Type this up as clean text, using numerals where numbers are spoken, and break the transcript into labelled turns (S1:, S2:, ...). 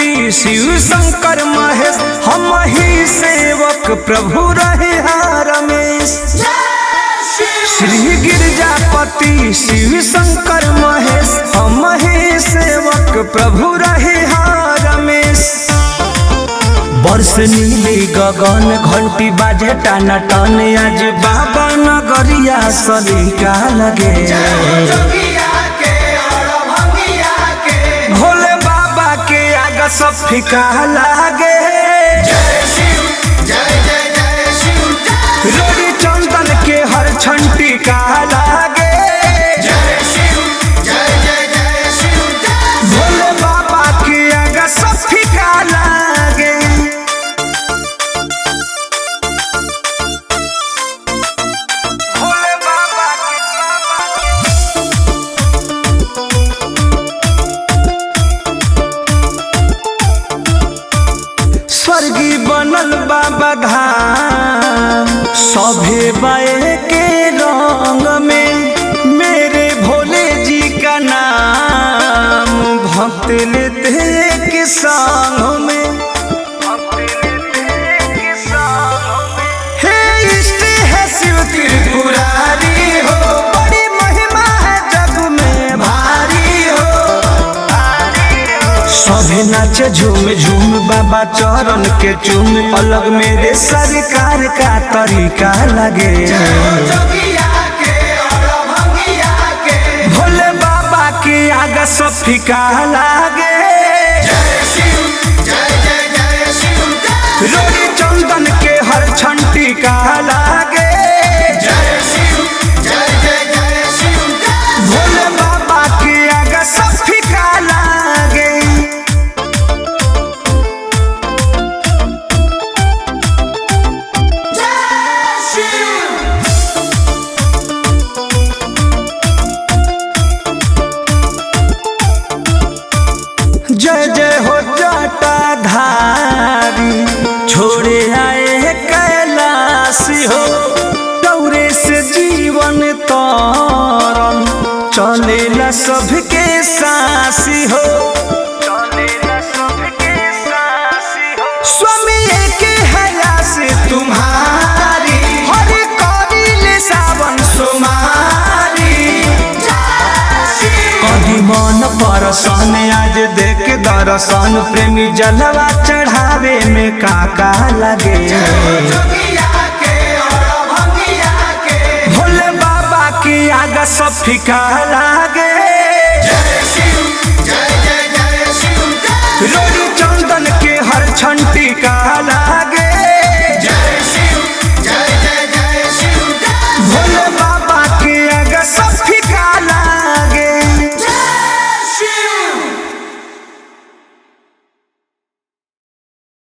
S1: पति शिव शंकर महेश, हम ही सेवक प्रभु रहे रमेश। श्री गिरजापति शिव शंकर महेश, हम ही सेवक प्रभु रहे रमेश। वर्ष नीली गगन घंटी बाजे टाना टन, आज बाबा नगरिया सलीका लगे। भोले बाबा के आगे सब फीका लागे। रोड़ी चंदन के हर छंटी का लागे। भोले बाबा के आगे सब फीका लागे। स्वर्गी बनल बाबा धाम, सभे बाए के रंग में, मेरे भोले जी का नाम भक्त लेते के संग में। हे इष्ट है शिव त्रिपुरारी हो, बड़ी महिमा है जग में भारी हो। सभे नाचे झूम झूम बाबा चरण के चूम, अलग मेरे सरकार का तरीका लगे। भोले बाबा के आगे सब फीका लागे। रोड़ी चंदन के हर छंटी का लागे। भोले बाबा के आगे सब फीका लागे। जय जय हो जटाधारी, छोड़े आए कैलाशी हो। दौरे से जीवन तरन, चलेला सबके सासी हो। स्वामी एक हया से तुम्हारी, हरि करिले सावन सुमारी। कदी मन परसन आज देख दर्शन, प्रेमी जलवा चढ़ावे में काका लगे। भोले बाबा की आगे सब फीका लागे।